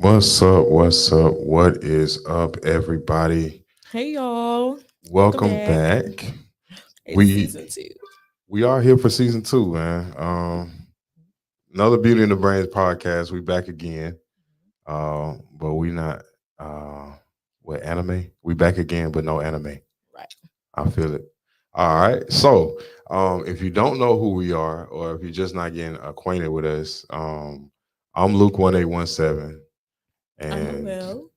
What's up? What's up? What is up, everybody? Hey y'all, welcome Welcome back. back. It's We season 2. we are here for season two, man. Another Beauty in the Brains podcast. We back again. But we not what anime? We back again, but no anime. Right. I feel it. All right. So, if you don't know who we are, or if you're just not getting acquainted with us, I'm Luke 1817, I'm and Noel.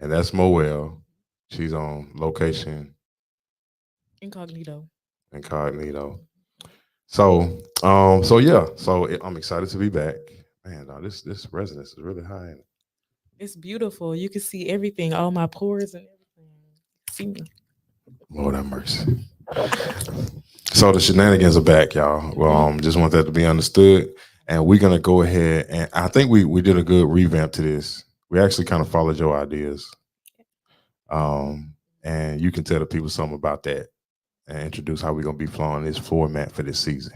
and that's Moelle. She's on location Incognito. incognito. So yeah. I'm excited to be back. Man, this resonance is really high. It's beautiful. You can see everything, all my pores and everything. See me. Lord have mercy. So the shenanigans are back, y'all. Mhm. Just want that to be understood, and we're gonna go ahead and I think we did a good revamp to this. We actually kind of followed your ideas, and you can tell the people something about that and introduce how we're gonna be flowing this format for this season.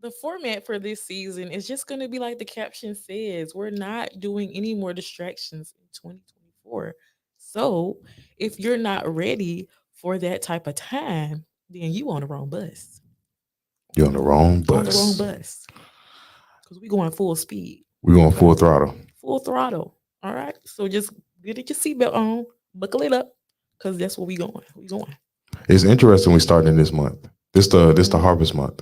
The format for this season is just going to be like the caption says. We're not doing any more distractions in 2024. So, if you're not ready for that type of time, then you on the wrong bus. You're on the wrong On the wrong bus. bus because we going full speed. We're going full throttle. Full throttle. All right. So just get your seatbelt on, buckle it up, because that's where we going. We going. It's interesting we starting this month. This the Mhm. harvest month.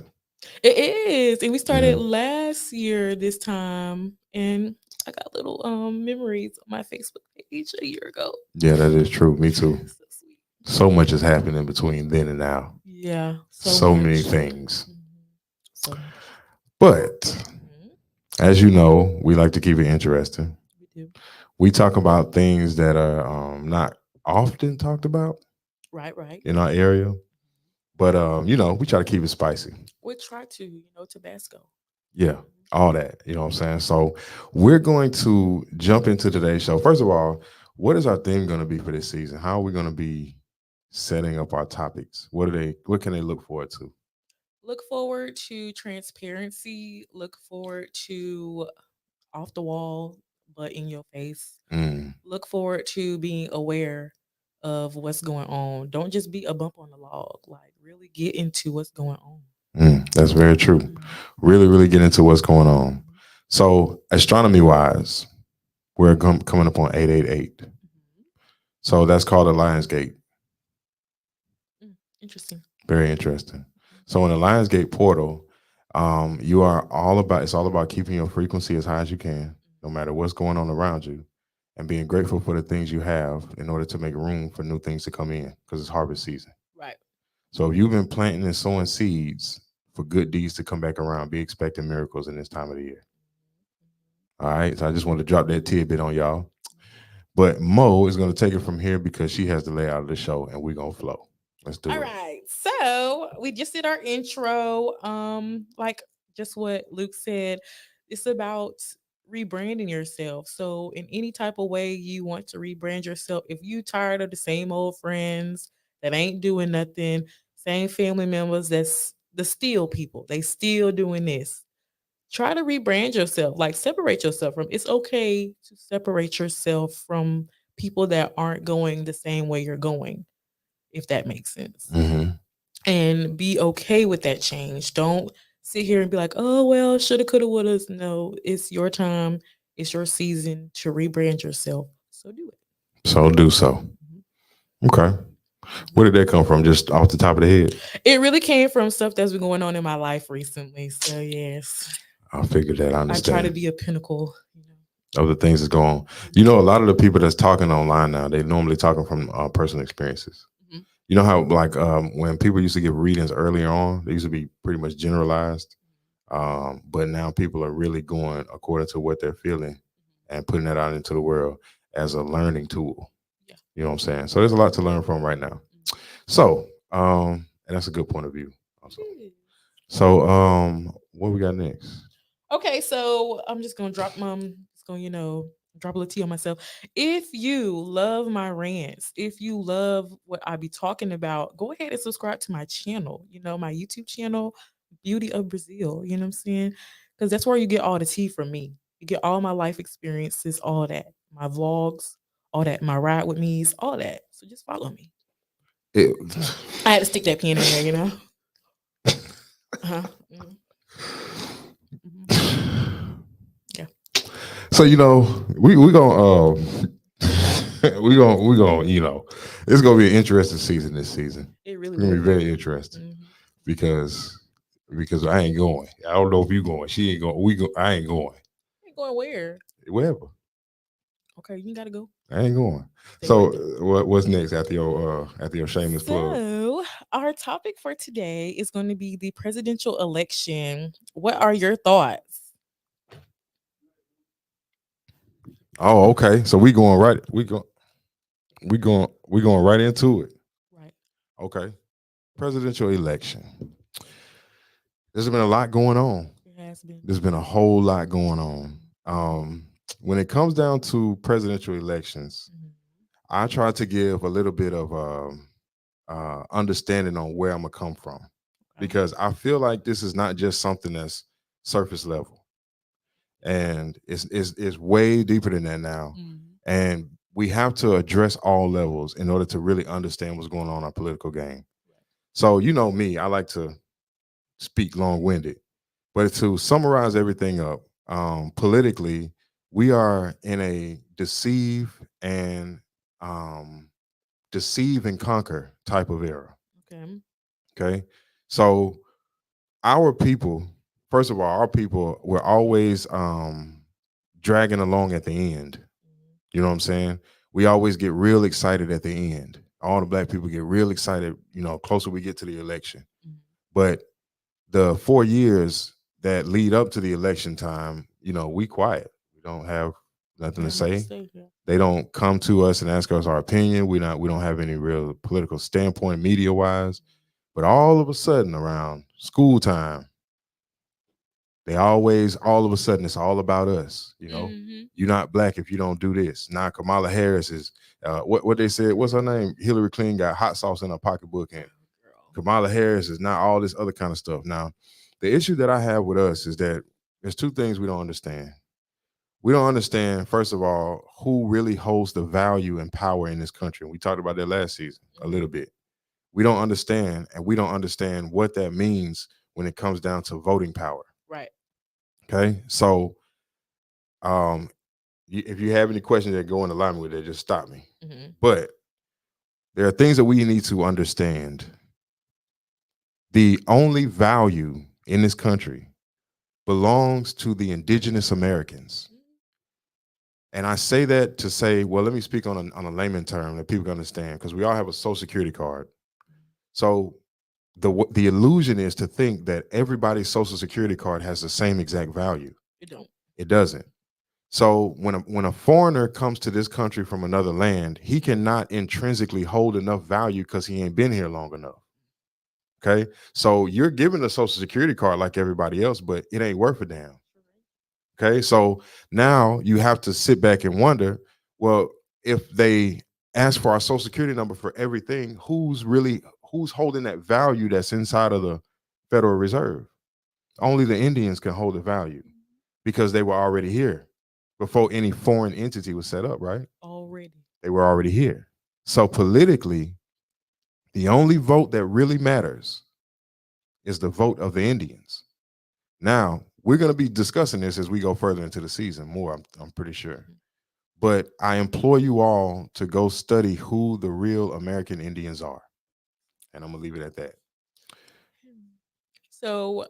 It is. And we started Yeah. last year this time. And I got little memories on my Facebook page a year ago. Yeah, that is true. Me too. So sweet. So much has happened in between then and now. Yeah, so So many much. things. Mhm. So much. But Mhm. as you know, we like to keep it interesting. We do. We talk about things that are not often talked about Right, right. in our area, but we try to keep it spicy. We try to, Tabasco. Yeah, all that. You know what I'm saying? So we're going to jump into today's show. First of all, what is our theme going to be for this season? How are we going to be setting up our topics? What can they look forward to? Look forward to transparency. Look forward to off the wall, but in your face. Mm, Look forward to being aware of what's going on. Don't just be a bump on the log. Like, really get into what's going on. that's very true. Mhm. Really, really get into what's going on. Mhm. So, astronomy wise, we're coming up on 888. Mhm. So, that's called the Lionsgate. Interesting. Very interesting. So, in the Lionsgate portal, you are it's all about keeping your frequency as high as you can, no matter what's going on around you, and being grateful for the things you have in order to make room for new things to come in because it's harvest season. Right. So, if you've been planting and sowing seeds for good deeds to come back around, be expecting miracles in this time of the year. All right. So, I just wanted to drop that tidbit on y'all. But Mo is going to take it from here because she has the layout of the show and we're going to flow. Let's All do it. right. So we just did our intro. Like just what Luke said, it's about rebranding yourself. So in any type of way you want to rebrand yourself, if you tired of the same old friends that ain't doing nothing, same family members that's the still people, they still doing this. Try to rebrand yourself, like separate yourself from it's okay to separate yourself from people that aren't going the same way you're going, if that makes sense, Mm-hmm. and be okay with that change. Don't sit here and be like, oh, well, shoulda, coulda, woulda. No, it's your time. It's your season to rebrand yourself. So do it. So do so. Mhm. Okay. Where did that come from? Just off the top of the head? It really came from stuff that's been going on in my life recently. So, yes, I figured that. I I try to understand. be a pinnacle. Of the things that's going on. A lot of the people that's talking online now, they normally talking from personal experiences. Mhm. You know how, like, when people used to give readings earlier on, they used to be pretty much generalized. But now people are really going according to what they're feeling and putting that out into the world as a learning tool. Yeah. You know what I'm saying? So there's a lot to learn from right now. So, and that's a good point of view It also. is. So, what we got next? Okay, so I'm just gonna just gonna, drop a little tea on myself. If you love my rants, if you love what I be talking about, go ahead and subscribe to my channel, my YouTube channel, Beauty of Brazil, you know what I'm saying? Because that's where you get all the tea from me. You get all my life experiences, all that, my vlogs, all that, my ride with me's, all that. So just follow me. It, I had to stick that pin in there, you know. Uh-huh. Mhm. Mhm. Yeah. so we gonna we gonna it's gonna be an interesting season this season. It really It's gonna will be be. very interesting Mhm. because I ain't going. I don't know if you going. She ain't going. I ain't going. Ain't going where? Wherever. Okay, you gotta go. I ain't going. Stay right So there. what's next after your shameless plug? So, our topic for today is going to be the presidential election. What are your thoughts? Oh, okay. So we going right into it. Right. Okay. Presidential election. There's been a lot going on. It has been. There's been a whole lot going on. When it comes down to presidential elections, Mhm. I try to give a little bit of understanding on where I'm gonna come from, Okay. because I feel like this is not just something that's surface level, and it's way deeper than that now. Mhm. And we have to address all levels in order to really understand what's going on in our political game. So you know me, I like to speak long winded, but to summarize everything up, politically, we are in a um, deceive and conquer type of era. Okay. Okay, so our people, first of all, our people were always dragging along at the end. Mhm. You know what I'm saying? We always get real excited at the end. All the black people get real excited, closer we get to the election. Mhm. But the 4 years that lead up to the election time, we quiet. We don't have nothing You to have nothing to say. say. Yeah. They don't come to us and ask us our opinion. We don't have any real political standpoint media wise. But all of a sudden around school time, they always all of a sudden it's all about us. Mm-hmm. You're not black if you don't do this. Now Kamala Harris is what they said, what's her name? Hillary Clinton got hot sauce in her pocketbook, and Girl. Kamala Harris is not all this other kind of stuff. Now, the issue that I have with us is that there's two things we don't understand. We don't understand, first of all, who really holds the value and power in this country. We talked about that last season a Mhm. little bit. We don't understand, and we don't understand what that means when it comes down to voting power. Right. Okay. So um if you have any questions that go in alignment with it, just stop me. Mhm. But there are things that we need to understand. The only value in this country belongs to the indigenous Americans. And I say that to say, well, let me speak on a layman term that people can understand, because we all have a social security card. So the illusion is to think that everybody's social security card has the same exact value. You don't. It doesn't. So when a foreigner comes to this country from another land, he cannot intrinsically hold enough value because he ain't been here long enough. Okay. So you're given a social security card like everybody else, but it ain't worth a damn. Okay. So now you have to sit back and wonder, well, if they ask for our social security number for everything, who's holding that value that's inside of the Federal Reserve? Only the Indians can hold the value because they were already here before any foreign entity was set up, right? Already. They were already here. So politically, the only vote that really matters is the vote of the Indians. Now, we're going to be discussing this as we go further into the season more, I'm pretty sure. But I implore you all to go study who the real American Indians are. And I'm going to leave it at that. So,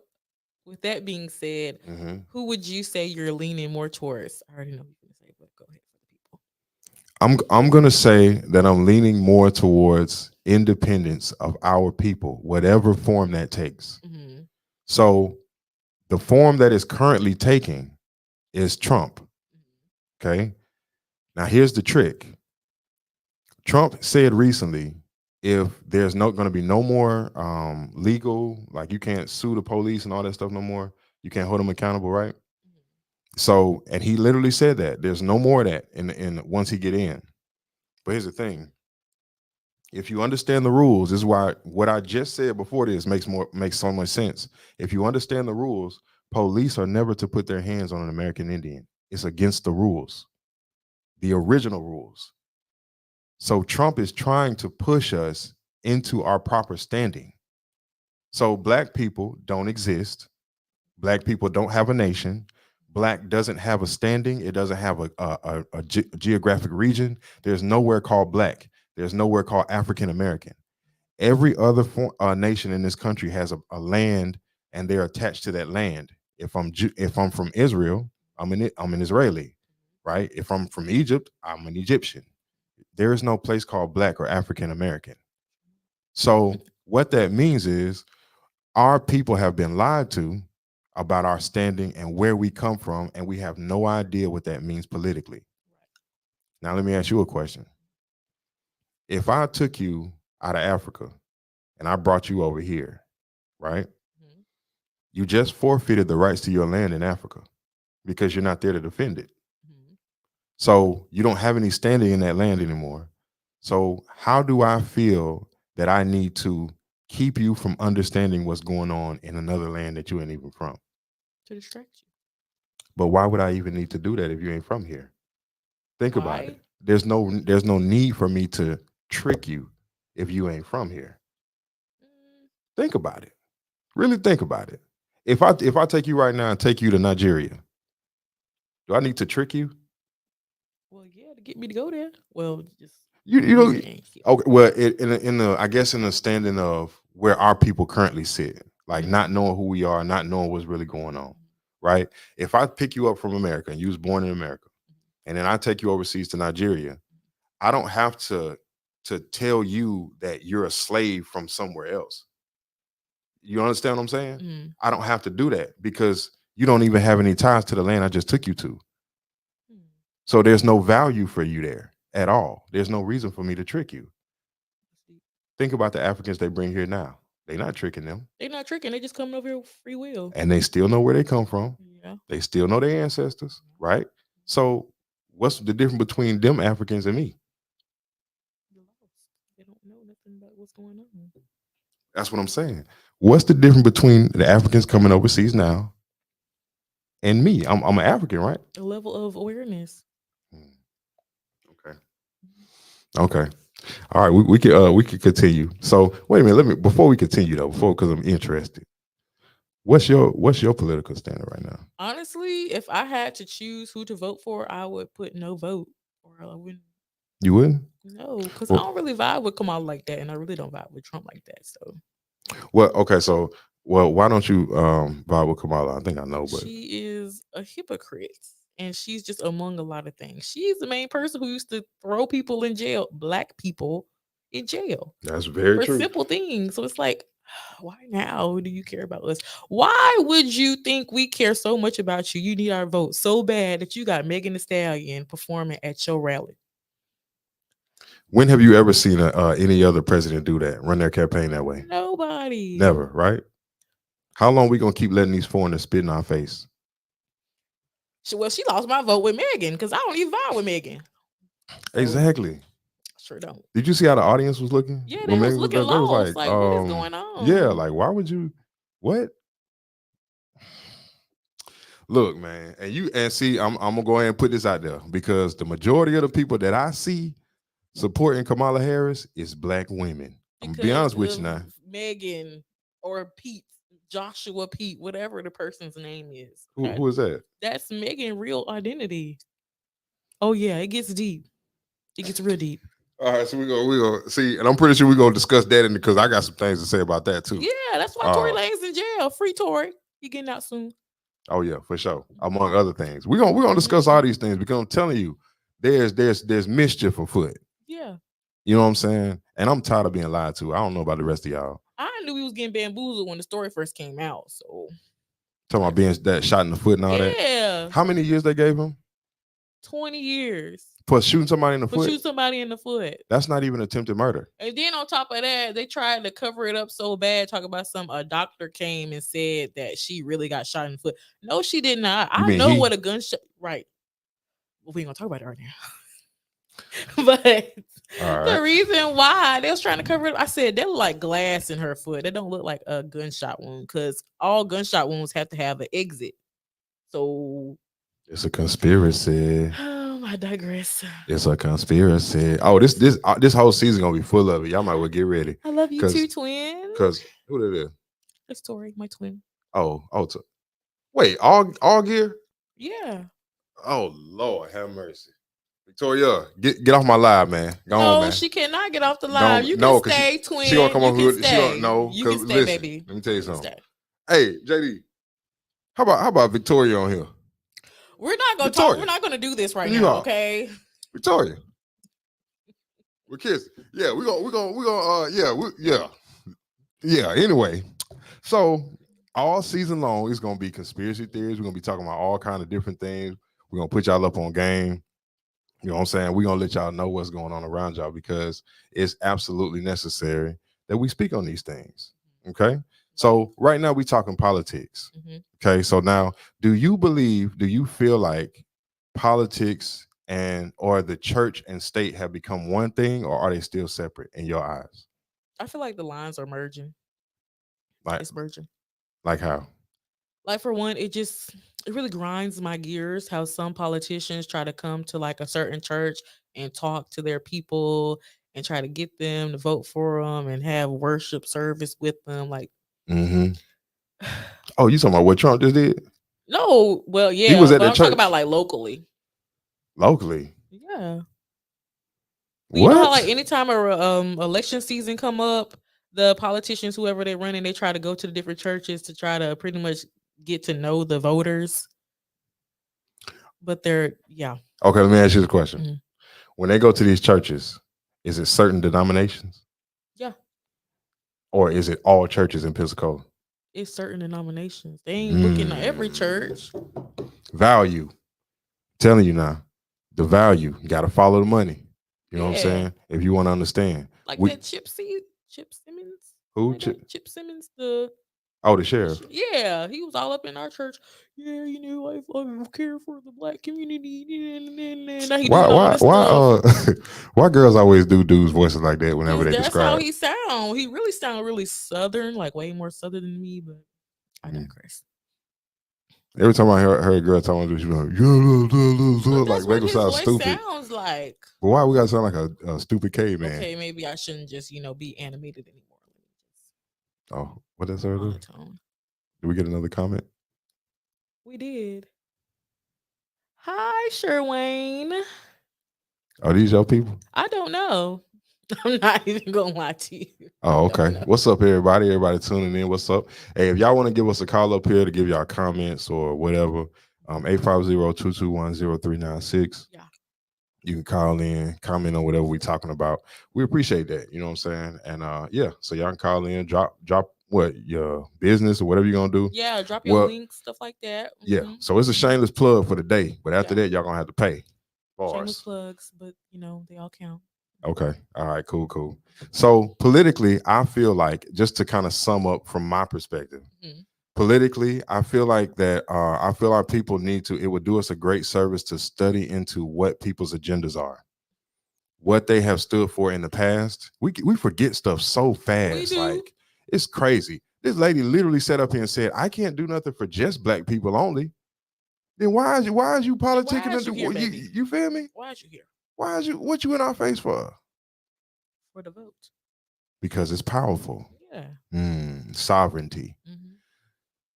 with that being said, Mhm. who would you say you're leaning more towards? I already know what you're gonna say, but go ahead for the people. I'm going to say that I'm leaning more towards independence of our people, whatever form that takes. Mm-hmm. So the form that is currently taking is Trump. Okay. Now here's the trick. Trump said recently, if there's no going to be no more legal, like you can't sue the police and all that stuff no more, you can't hold them accountable, right? So, and he literally said that there's no more of that in once he get in. But here's the thing: if you understand the rules, this is why what I just said before this makes so much sense. If you understand the rules, police are never to put their hands on an American Indian. It's against the rules, the original rules. So Trump is trying to push us into our proper standing. So black people don't exist. Black people don't have a nation. Black doesn't have a standing. It doesn't have a geographic region. There's nowhere called black. There's nowhere called African American. Every other nation in this country has a land, and they're attached to that land. If I'm from Israel, I'm an Israeli, right? If I'm from Egypt, I'm an Egyptian. There is no place called black or African American. So what that means is our people have been lied to about our standing and where we come from, and we have no idea what that means politically. Now, let me ask you a question. If I took you out of Africa and I brought you over here, right? Mhm. You just forfeited the rights to your land in Africa because you're not there to defend it. Mhm. So you don't have any standing in that land anymore. So how do I feel that I need to keep you from understanding what's going on in another land that you ain't even from? To distract you. But why would I even need to do that if you ain't from here? Think about it. Why? There's no need for me to trick you if you ain't from here. Mm, Think about it. Really think about it. If I take you right now and take you to Nigeria, do I need to trick you? well, yeah, to get me to go there. Well, just You here know. and here. Okay. Well, in the I guess in the standing of where our people currently sit, like Mhm. not knowing who we are, not knowing what's really going on, right? If I pick you up from America and you was born in America, and then I take you overseas to Nigeria, I don't have to tell you that you're a slave from somewhere else. You understand what I'm saying? Mhm. I don't have to do that because you don't even have any ties to the land I just took you to. Mhm. So there's no value for you there at all. There's no reason for me to trick you. See, Think about the Africans they bring here now. They're not tricking them. they're not tricking. They just coming over here with free will. And they still know where they come from. Yeah. They still know their ancestors, right? So what's the difference between them Africans and me? They're lost. They don't know nothing about what's going on. That's what I'm saying. What's the difference between the Africans coming overseas now and me? I'm an African, right? A level of awareness. Hmm, okay. Okay. All right. We could continue. So wait a minute. Let me before we continue though, before because I'm interested. What's your political standard right now? Honestly, if I had to choose who to vote for, I would put no vote, or I wouldn't. You wouldn't? No, because I Well, don't really vibe with Kamala like that, and I really don't vibe with Trump like that. So okay, so why don't you vibe with Kamala? I think I know, but she is a hypocrite, and she's just among a lot of things. She's the main person who used to throw people in jail, black people in jail that's very for true. simple things. So it's like, why now do you care about us? Why would you think we care so much about you? You need our vote so bad that you got Megan Thee Stallion performing at your rally. When have you ever seen any other president do that, run their campaign that way? Nobody. Never, right? How long we gonna keep letting these foreigners spit in our face? Well, she lost my vote with Megan because I don't even vibe with Megan. So Exactly. sure don't. Did you see how the audience was looking Yeah, when they was Megan was looking done? They was lost. like, Like, what is going yeah, on? like why would you? What? Look, man, and see, I'm gonna go ahead and put this out there because the majority of the people that I see supporting Kamala Harris is black women. I'm gonna be Because honest with you of now. Megan or Pete, Joshua Pete, whatever the person's name is. Who Okay. who is that? That's Megan real identity. Oh yeah, it gets deep. It gets real deep. All right, so we go see, and I'm pretty sure we're gonna discuss that because I got some things to say about that too. Yeah, that's why Tory Uh, Lane's in jail. Free Tory. He getting out soon. oh yeah, for sure. Among other things, we're gonna discuss all Mhm. these things because I'm telling you, there's mischief afoot. Yeah. You know what I'm saying? And I'm tired of being lied to. I don't know about the rest of y'all. I knew he was getting bamboozled when the story first came out. So Talking I about being that shot in the foot and all that. yeah. How many years they gave him 20 years for shooting somebody in the for foot? shoot somebody in the foot. That's not even attempted murder. And then on top of that, they tried to cover it up so bad, talk about a doctor came and said that she really got shot in the foot. No, she did not. You I mean know he? what a gunshot right. Well, we ain't gonna talk about it right now. But All the right. reason why they was trying to cover it, I said they look like glass in her foot. They don't look like a gunshot wound because all gunshot wounds have to have an exit. So It's a conspiracy. I digress. It's a conspiracy. Oh, this whole season gonna be full of it. Y'all might well get ready, I love you too, cause twin. who that is? It's Tori, my twin. Wait, all gear. Yeah. Oh Lord, have mercy. Victoria, get off my live, man. Go on, No, man. she cannot get off the Go live. on. You can No, cause stay, she gonna twin. come You up can with she gonna stay. no. You Cause can stay, listen, baby. let me tell you You can something. stay. Hey, JD, how about Victoria on here? We're not gonna talk. We're Victoria, not gonna do this right can you now, talk? okay? Victoria, we're kids. Yeah, yeah. Anyway, so all season long it's gonna be conspiracy theories. We're gonna be talking about all kind of different things. We're gonna put y'all up on game. You know what I'm saying? We're gonna let y'all know what's going on around y'all because it's absolutely necessary that we speak on these things. Okay. So right now we talking politics. Mm-hmm. Okay. So now do you feel like politics and or the church and state have become one thing or are they still separate in your eyes? I feel like the lines are merging. Like It's merging. like how? Like for one, it really grinds my gears how some politicians try to come to like a certain church and talk to their people and try to get them to vote for them and have worship service with them. Like, Mm-hmm. Oh, you talking about what Trump just did? no, well, He was yeah, at but that I'm talking about church like locally. locally. Yeah. Well, you know how like What? anytime a election season come up, the politicians, whoever they running, they try to go to the different churches to try to pretty much get to know the voters. But they're yeah. Okay, let me ask you the question. Mhm. When they go to these churches, is it certain denominations Yeah, or is it all churches in Pensacola? it's certain denominations. They ain't looking at every Mm. church. Value. Telling you now, the value. You got to follow the money. You know what I'm Yeah, saying? If you want to understand, like we that Chip Simmons. who? Like that Chip Simmons, the Oh, the sheriff. yeah, he was all up in our church. Yeah, you know, I care for the black community. Now he Why? doing all Why? this Why? stuff. Why girls always do dudes voices like that whenever Cause they that's how describe? he sound. He really sound really southern, like way more southern than me. But I Mm. digress. Every time I heard a girl talking, she be like, yeah, But like that's make what them his sound voice stupid. sounds like. But why we gotta sound like a stupid caveman? Okay, maybe I shouldn't just be animated anymore. Let me just Oh, what does that do? monotone. Do we get another comment? We did. Hi, Sherwayne. Are these your people? I don't know. I'm not even gonna lie to you. I Oh, don't okay. know. What's up, everybody? Everybody tuning in. What's up? Hey, if y'all want to give us a call up here to give y'all comments or whatever, 850-221-0396. Yeah. You can call in, comment on whatever we're talking about. We appreciate that. You know what I'm saying? And yeah, so y'all can call in, drop what your business or whatever you're gonna do. Yeah, drop your Well, links, stuff like that. yeah. So it's a shameless plug for the day, but after Yeah. that, y'all gonna have to pay. Shameless Bars. plugs, but they all count. Okay. All right. Cool. So politically, I feel like just to kind of sum up from my perspective, Mhm. politically, I feel like that. I feel like people need to. It would do us a great service to study into what people's agendas are, what they have stood for in the past. We forget stuff so We fast. do. Like it's crazy. This lady literally sat up here and said, "I can't do nothing for just black people only." Then why is you Then why politicking? is you here, baby? You feel me? Why is you here? Why is you what you in our face for? For the vote. Because it's powerful. Yeah. Sovereignty. Hmm.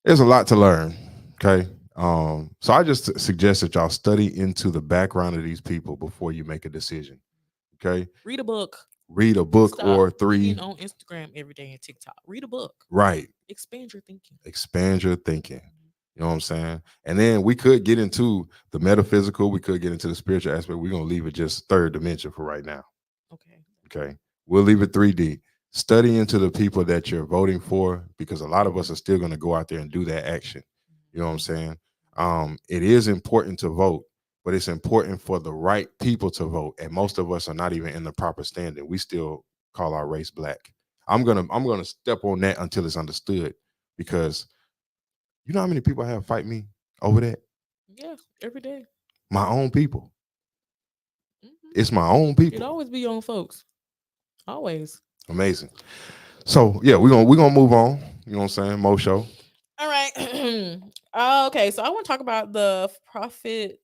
There's a lot to learn. Okay. So I just suggest that y'all study into the background of these people before you make a decision. Okay. Read a book. Read a book Stop or being three. on Instagram every day and TikTok. Read a book. Right. Expand your thinking. Expand your thinking. You know what I'm saying? And then we could get into the metaphysical, we could get into the spiritual aspect. We're gonna leave it just third dimension for right now. Okay. Okay. We'll leave it 3D. Study into the people that you're voting for because a lot of us are still going to go out there and do that action. You know what I'm saying? It is important to vote, but it's important for the right people to vote. And most of us are not even in the proper standing. We still call our race black. I'm gonna step on that until it's understood because you know how many people I have fight me over that? Yeah, every day. My own people. Mhm. It's my own It people. always be your own folks. Always. Amazing. So yeah, we're gonna move on. You know what I'm saying? Mo show. All right. Okay, so I want to talk about the prophet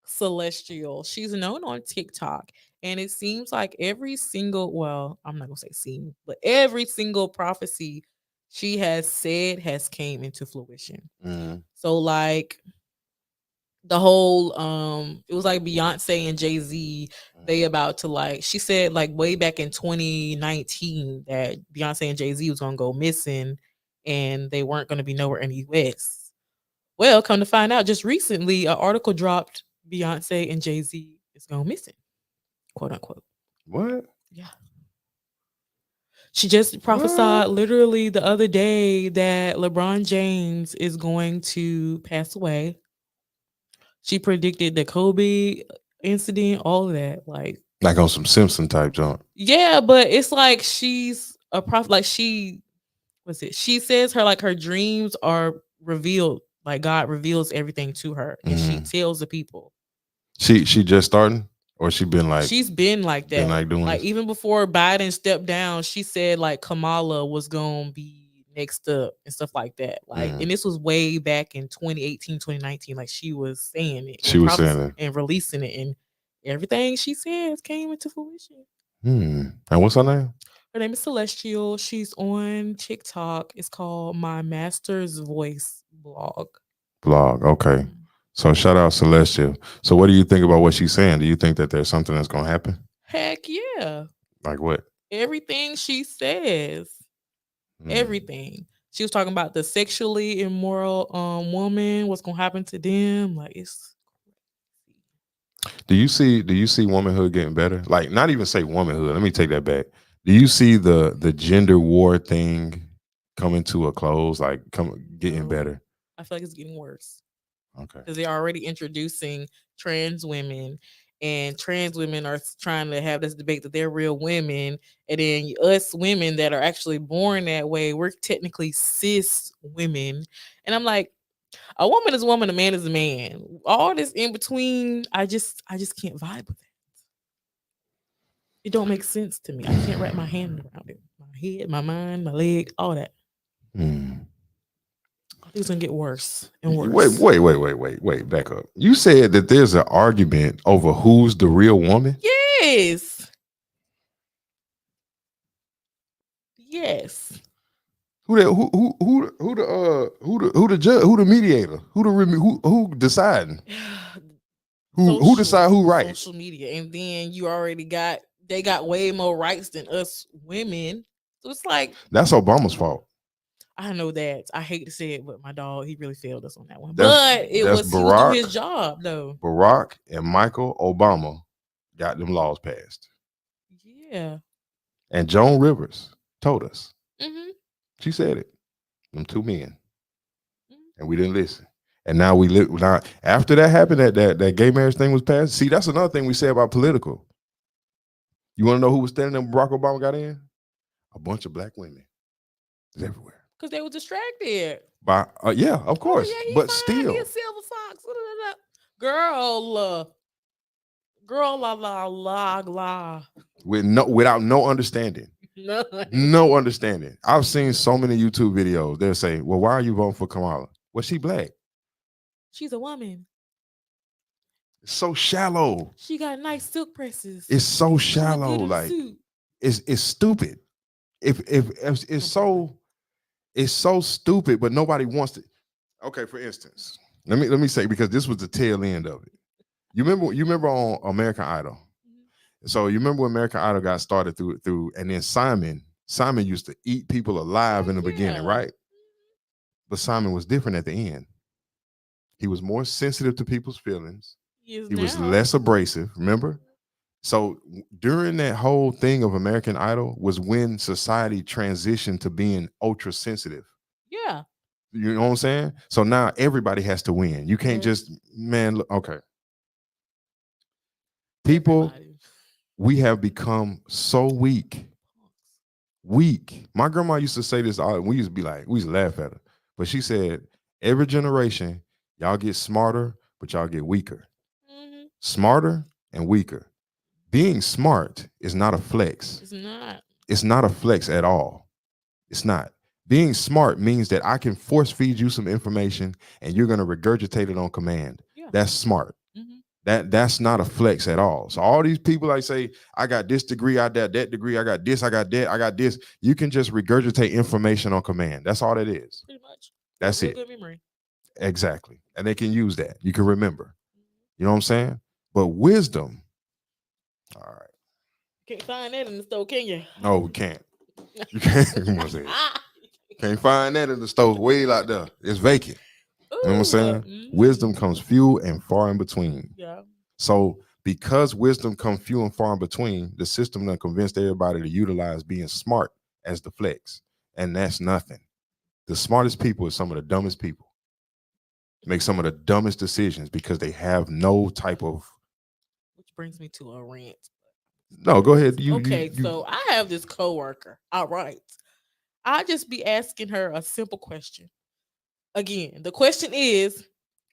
Celestial. She's known on TikTok, and it seems like every single, well, I'm not gonna say seem, but every single prophecy she has said has came into fruition. Mm, So like the whole it was like Beyonce and Jay-Z, they about to like, she said like way back in 2019 that Beyonce and Jay-Z was gonna go missing and they weren't gonna be nowhere in the US. Well, come to find out, just recently an article dropped Beyonce and Jay-Z is going missing, quote unquote. what? Yeah. She just What? prophesied literally the other day that LeBron James is going to pass away. She predicted the Kobe incident, all of that. Like, Like on some Simpson type junk. yeah, but it's like she's a prophet. Like she was it? She says her like her dreams are revealed. Like God reveals everything to her, and she Mm. tells the people. She just starting, or she She's been like been that. like doing Like this? even before Biden stepped down, she said like Kamala was gonna be next up and stuff like that. Like, Mm. and this was way back in 2018, 2019. Like she was saying it She and was saying that. and releasing it, and everything she says came into fruition. And what's her name? Her name is Celestial. She's on TikTok. It's called My Master's Voice blog. Blog. Okay. Mhm. So shout out Celestial. So what do you think about what she's saying? Do you think that there's something that's gonna happen? Heck yeah. Like what? Everything she says. Hmm. Everything. She was talking about the sexually immoral woman, what's gonna happen to them. Like it's Do you see womanhood getting better? Like not even say womanhood. Let me take that back. Do you see the gender war thing coming to a close? Like come getting no. better? I feel like it's getting worse Okay. because they're already introducing trans women, and trans women are trying to have this debate that they're real women, and then us women that are actually born that way, we're technically cis women, and I'm like, a woman is a woman, a man is a man. All this in between, I just can't vibe with it. It don't make sense to me. I can't wrap my hand around it. My head, my mind, my leg, all that. Hmm. I think it's gonna get worse and Wait, worse. wait, wait, wait, wait, wait. Back up. You said that there's an argument over who's the real woman. Yes. Yes. Who the who the judge, who the mediator, who deciding, who decide who right? Social media. And then you already got, they got way more rights than us women. So it's like, That's Obama's fault. I know that. I hate to say it, but my dog, he really failed us on that one. That's But it that's was, he was doing his Barack, job though. Barack and Michael Obama got them laws passed, Yeah. and Joan Rivers told us. Hmm. She said it. Them two men, and we didn't listen. And now we live. Now after that happened, that gay marriage thing was passed. See, that's another thing we say about political. You want to know who was standing there when Barack Obama got in? A bunch of black women. It's everywhere. Because they were distracted. By yeah, of Oh course, yeah, he but fine. He a still, silver fox. Girl, girl, la la la la. without no understanding, None. no understanding. I've seen so many YouTube videos. They'll say, "Well, why are you voting for Kamala? Was she black?" She's a woman. It's so shallow. She got nice silk presses. It's so She look shallow. good in a Like suit. it's stupid. If it's so stupid, but nobody wants to. Okay, for instance, let me say, because this was the tail end of it. You remember on American Idol. So you remember when American Idol got started through, and then Simon used to eat people alive in the beginning, Yeah. right? But Simon was different at the end. He was more sensitive to people's feelings. He is He was now. less abrasive. Remember? So during that whole thing of American Idol was when society transitioned to being ultra sensitive. Yeah. You know what I'm saying? So now everybody has to win. You can't Yes. just, man, look, okay. People, Everybody. we have become so weak. Weak. My grandma used to say this. We used to be like, we used to laugh at her. But she said, every generation, y'all get smarter, but y'all get weaker. Mhm. Smarter and weaker. Being smart is not a flex. It's not. It's not a flex at all. It's not. Being smart means that I can force feed you some information and you're going to regurgitate it on command. Yeah. That's smart. Mm-hmm. That's not a flex at all. So all these people like say, I got this degree, I got that degree, I got this, I got that, I got this. You can just regurgitate information on command. That's all it is. Pretty much. That's Real it. good memory. Exactly. And they can use that. You can remember. You know what I'm saying? But wisdom. All right. Can't find that in the store, can you? No, we can't. You can't. Come on, say it. Can't find that in the store way out there. It's vacant. You know what I'm saying? Wisdom comes few and far in between. Yeah. So because wisdom comes few and far in between, the system done convinced everybody to utilize being smart as the flex. And that's nothing. The smartest people are some of the dumbest people. Make some of the dumbest decisions because they have no type of. Which brings me to a rant. No, go ahead. So I have this coworker. All right. I just be asking her a simple question. Again, the question is,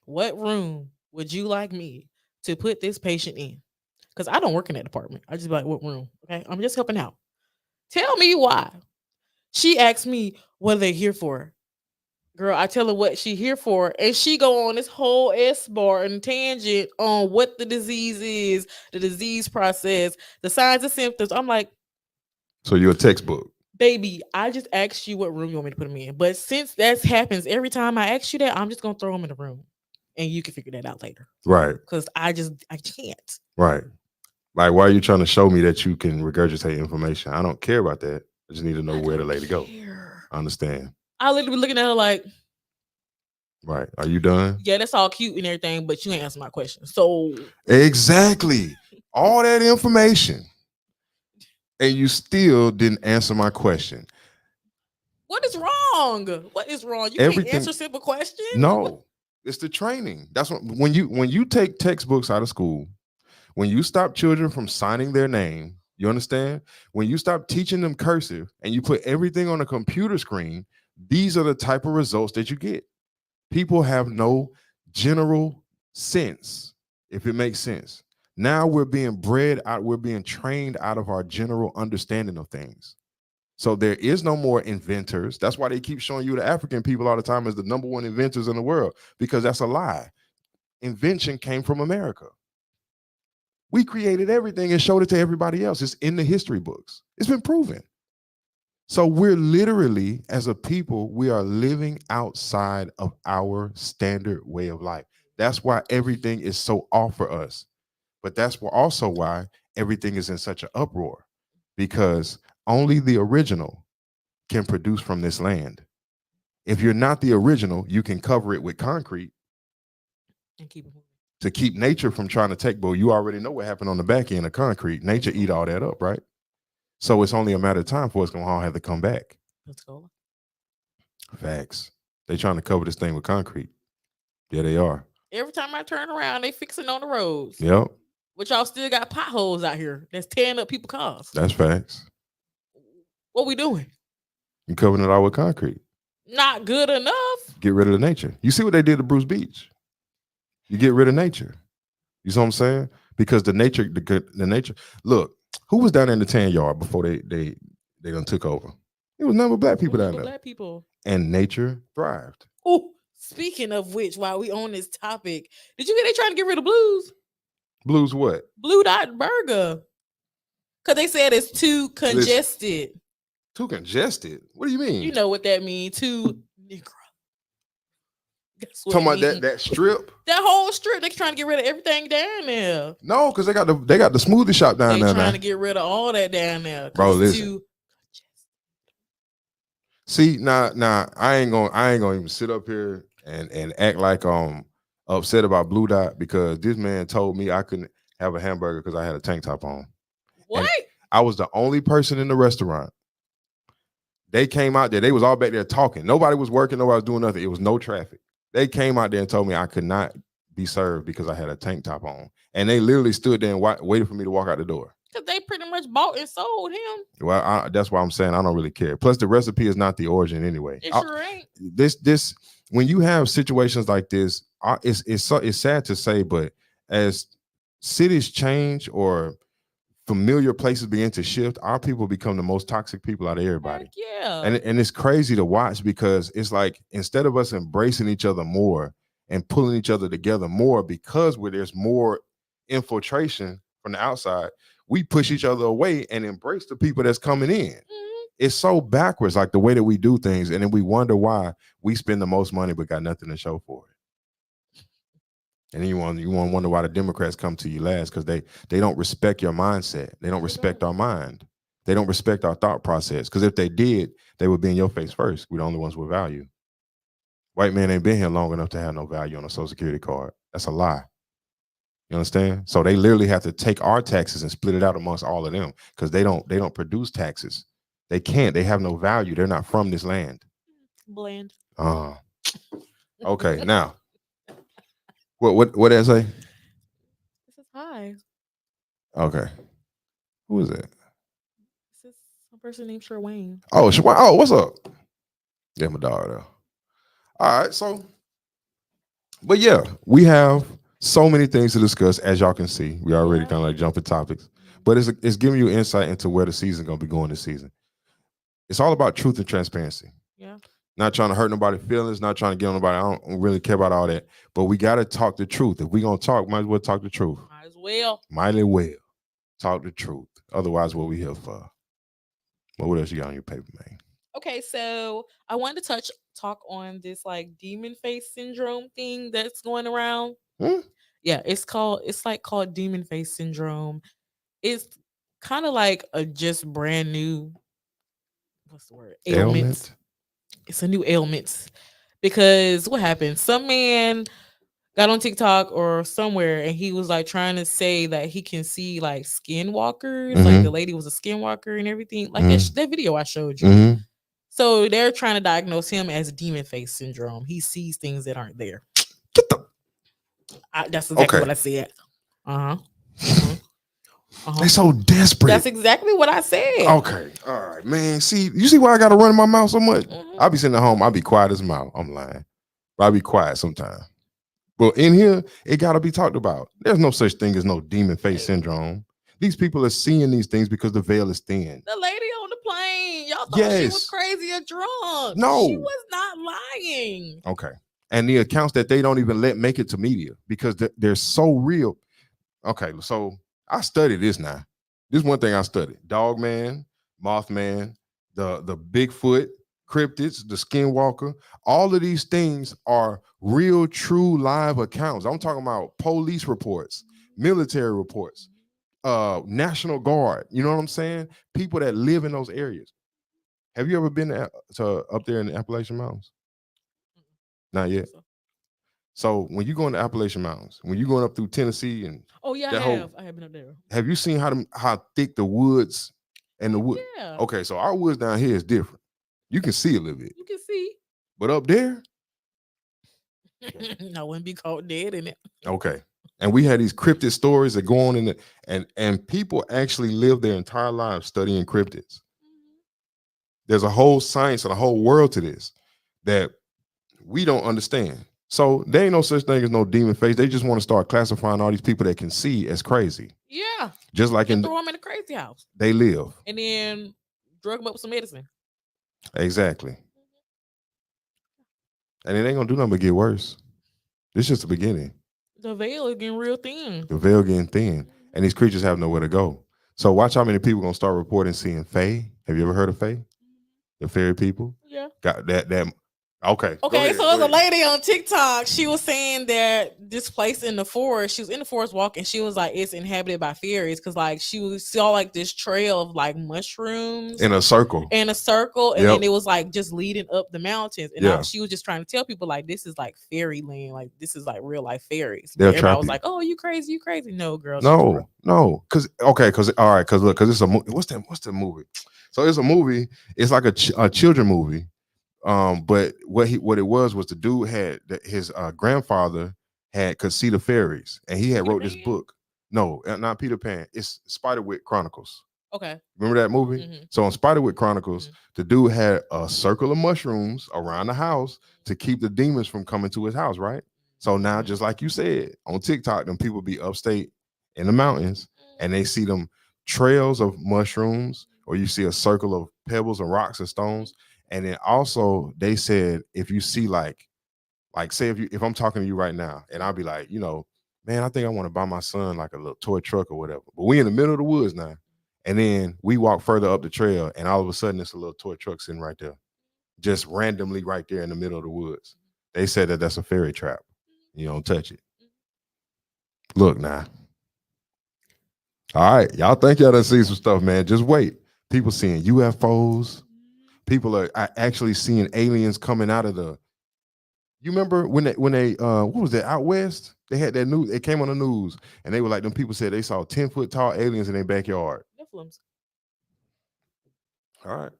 what room would you like me to put this patient in? Because I don't work in that department. I just be like, what room? Okay. I'm just helping out. Tell me why. She asked me, what are they here for? Girl, I tell her what she here for, and she go on this whole S-bar and tangent on what the disease is, the disease process, the signs and symptoms. I'm like, so you're a textbook. Baby, I just asked you what room you want me to put them in. But since that happens every time I ask you that, I'm just gonna throw them in the room, and you can figure that out later. Right. Because I can't. Right. Like, why are you trying to show me that you can regurgitate information? I don't care about that. I just need to know where to lay to go. I understand. I literally be looking at her like, right. Are you done? Yeah, that's all cute and everything, but you ain't answer my question. So exactly. All that information. And you still didn't answer my question. What is wrong? What is wrong? You can't answer simple questions? No. It's the training. That's what when you take textbooks out of school, when you stop children from signing their name, you understand? When you stop teaching them cursive and you put everything on a computer screen, these are the type of results that you get. People have no general sense, if it makes sense. Now we're being bred out, we're being trained out of our general understanding of things. So there is no more inventors. That's why they keep showing you the African people all the time as the number one inventors in the world, because that's a lie. Invention came from America. We created everything and showed it to everybody else. It's in the history books. It's been proven. So we're literally, as a people, we are living outside of our standard way of life. That's why everything is so off for us. But that's also why everything is in such an uproar, because only the original can produce from this land. If you're not the original, you can cover it with concrete and keep it moving. To keep nature from trying to take, but you already know what happened on the back end of concrete. Nature eat all that up, right? So it's only a matter of time for us going to all have to come back. Let's go. Facts. They trying to cover this thing with concrete. Yeah, they are. Every time I turn around, they fixing on the roads. Yep. But y'all still got potholes out here that's tearing up people's cars. That's facts. What we doing? You covering it all with concrete. Not good enough. Get rid of the nature. You see what they did to Bruce Beach? You get rid of nature. You see what I'm saying? Because the nature. Look, who was down there in the tan yard before they done took over? It was none but black people down there. Black people. And nature thrived. Oh, speaking of which, while we on this topic, did you hear they trying to get rid of Blues? Blues what? Blue Dot Burger. Because they said it's too congested. Listen, too congested? What do you mean? You know what that means. Too Negro. Talking about that strip? That whole strip, they're trying to get rid of everything down there. No, because they got the smoothie shop down there. They're trying to get rid of all that down there. Bro, listen. See, now I ain't gonna even sit up here and act like upset about Blue Dot, because this man told me I couldn't have a hamburger because I had a tank top on. What? And I was the only person in the restaurant. They came out there. They was all back there talking. Nobody was working. Nobody was doing nothing. It was no traffic. They came out there and told me I could not be served because I had a tank top on. And they literally stood there and waited for me to walk out the door. Because they pretty much bought and sold him. Well, that's why I'm saying I don't really care. Plus, the recipe is not the origin anyway. It sure ain't. This when you have situations like this, it's sad to say, but as cities change or familiar places begin to shift, our people become the most toxic people out of Heck everybody. yeah. And it's crazy to watch because it's like instead of us embracing each other more and pulling each other together more because where there's more infiltration from the outside, we push each other away and embrace the people that's coming in. Mhm. It's so backwards, like the way that we do things, and then we wonder why we spend the most money but got nothing to show for it. And then you want to wonder why the Democrats come to you last because they don't respect your mindset. They don't They respect don't. our mind. They don't respect our thought process. Because if they did, they would be in your face first. We're the only ones with value. White man ain't been here long enough to have no value on a Social Security card. That's a lie. You understand? So they literally have to take our taxes and split it out amongst all of them because they don't produce taxes. They can't. They have no value. They're not from this land. Bland. Uh, okay. Now, what did I say? This is hi. Okay. Who is it? This is a person named Sherwayne. Oh, oh, what's up? Yeah, my dog though. All right, so, but yeah, we have so many things to discuss. As y'all can see, we already Yeah. kind of like jumping topics, but it's giving you insight into where the season gonna be going this season. It's all about truth and transparency. Yeah. Not trying to hurt nobody's feelings, not trying to get on nobody. I don't really care about all that, but we gotta talk the truth. If we gonna talk, might as well talk the truth. Might as well. Might as well talk the truth. Otherwise, what we here for? But what else you got on your paper, man? Okay, so I wanted to talk on this like demon face syndrome thing that's going around. Hmm? Yeah, it's called demon face syndrome. It's kind of like a just brand new, what's the word, ailment. Ailment? It's a new ailment because what happened? Some man got on TikTok or somewhere and he was like trying to say that he can see like skinwalkers, like the Mm-hmm. lady was a skinwalker and everything, like Mm-hmm. that video I showed you. Mm-hmm. So they're trying to diagnose him as demon face syndrome. He sees things that aren't there. Get the That's exactly okay. what I said. Uh huh. Uh huh. They so desperate. That's exactly what I said. Okay. All right, man. See, you see why I gotta run my mouth so much? Mhm. I'll be sitting at home, I'll be quiet as a mouse. I'm lying. But I'll be quiet sometimes. But in here, it gotta be talked about. There's no such thing as no demon face syndrome. These people are seeing these things because the veil is thin. The lady on the plane, y'all thought she was Yes. crazy or drunk. No. She was not lying. Okay. And the accounts that they don't even let make it to media because they're so real. Okay, so I study this now. This is one thing I studied: Dogman, Mothman, the Bigfoot, cryptids, the Skinwalker. All of these things are real, true, live accounts. I'm talking about police reports, military reports, National Guard. You know what I'm saying? People that live in those areas. Have you ever been to up there in the Appalachian Mountains? Not yet. So- So when you go in the Appalachian Mountains, when you're going up through Tennessee and Oh yeah, that whole, I have been up there. have you seen how thick the woods and the wood? Yeah. Okay, so our woods down here is different. You can see a little bit, You can see. but up there, I wouldn't be caught dead in it. okay. And we had these cryptid stories that go on in the and people actually live their entire lives studying cryptids. There's a whole science and a whole world to this that we don't understand. So there ain't no such thing as no demon face. They just want to start classifying all these people that can see as crazy. Yeah. Just like And throw them in the crazy house. they live. And then drug them up with some medicine. Exactly. And it ain't gonna do nothing but get worse. This is just the beginning. The veil is getting real thin. The veil getting thin. And these creatures have nowhere to go. So watch how many people gonna start reporting seeing Fae. Have you ever heard of Fae? The fairy people? Yeah. Got that okay. Okay, so there's a lady on TikTok. She was saying that this place in the forest, she was in the forest walking. She was like, it's inhabited by fairies because, like, saw like this trail of like mushrooms in a circle. and Yep. then it was like just leading up the mountains. And Yeah. she was just trying to tell people like this is like fairyland, like this is like real life fairies. They'll But everybody trap was you. like, "Oh, you crazy? You crazy?" No, girl. she's real. No, because all right, because look, because it's a movie. What's the movie? So it's a movie. It's like a children movie. But what it was the dude had his grandfather could see the fairies, and he had Peter wrote this Pan? book. No, not Peter Pan. It's Spiderwick Chronicles. Okay. Remember that movie? Mhm. So in Spiderwick Chronicles, the dude had a circle of mushrooms around the house to keep the demons from coming to his house, right? So now, just like you said, on TikTok, them people be upstate in the mountains and they see them trails of mushrooms, or you see a circle of pebbles and rocks and stones. And then also they said if you see like say if I'm talking to you right now and I'll be like, man, I think I want to buy my son like a little toy truck or whatever. But we in the middle of the woods now. And then we walk further up the trail and all of a sudden it's a little toy truck sitting right there, just randomly right there in the middle of the woods. They said that that's a fairy trap. You don't touch it. Look now. All right. Y'all think y'all done seen some stuff, man. Just wait. People seeing UFOs. People are actually seeing aliens coming out of the. You remember when they what was that out west? They had that news. It came on the news, and they were like, them people said they saw 10-foot tall aliens in their backyard. Nephilims. All right.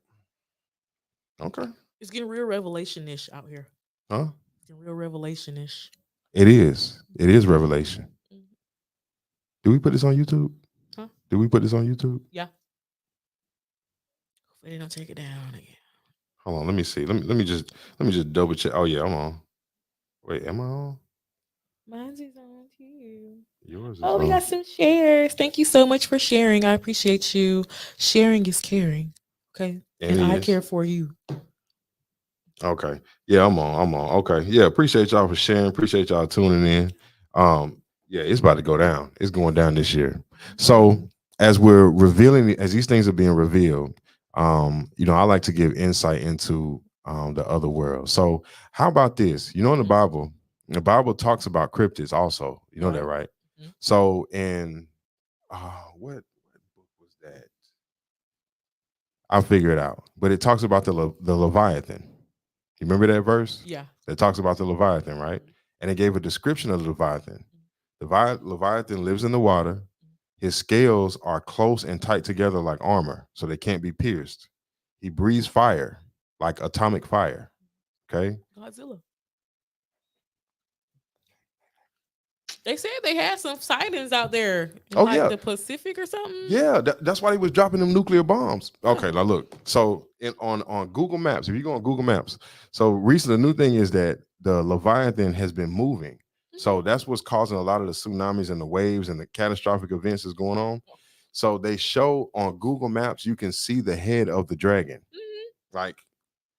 Okay. It's getting real revelation-ish out here. Huh? It's getting real revelation-ish. It is. It is revelation. Mhm. Do we put this on YouTube? Huh? Do we put this on YouTube? Yeah. Hopefully they don't take it down again. Hold on. Let me see. Let me just double check. Oh yeah, I'm on. Wait, am I on? Mine's is on too. Yours is Oh, we on. got some shares. Thank you so much for sharing. I appreciate you. Sharing is caring. Okay. And I care for you. Okay. Yeah, I'm on. Okay. Yeah, appreciate y'all for sharing. Appreciate y'all tuning in. Yeah, it's about to go down. It's going down this year. So as we're revealing, as these things are being revealed, I like to give insight into the other world. So how about this? In the Bible talks about cryptids also. You know that, right? Mhm. So in what book was that? I'll figure it out. But it talks about the Leviathan. You remember that verse? Yeah. That talks about the Leviathan, right? And it gave a description of the Leviathan. The Leviathan lives in the water. His scales are close and tight together like armor, so they can't be pierced. He breathes fire, like atomic fire. Okay. Godzilla. They said they had some sightings out there in the Pacific or something. Yeah, that's why they was dropping them nuclear bombs. Okay, now look. So on Google Maps, if you go on Google Maps, so recently the new thing is that the Leviathan has been moving. So that's what's causing a lot of the tsunamis and the waves and the catastrophic events is going on. So they show on Google Maps, you can see the head of the dragon. Mm-hmm. Like,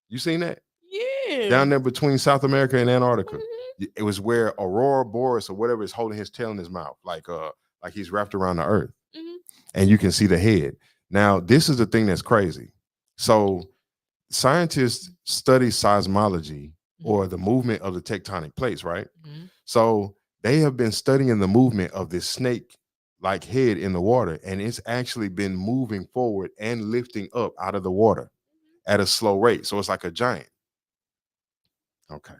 you seen that? Yeah. Down there between South America and Antarctica. Mm-hmm. It was where Aurora Boreas or whatever is holding his tail in his mouth, like he's wrapped around the earth. Mm-hmm. And you can see the head. Now, this is the thing that's crazy. So scientists study seismology or the movement of the tectonic plates, right? Mm-hmm. So they have been studying the movement of this snake-like head in the water, and it's actually been moving forward and lifting up out of the water at a slow rate. So it's like a giant. Okay.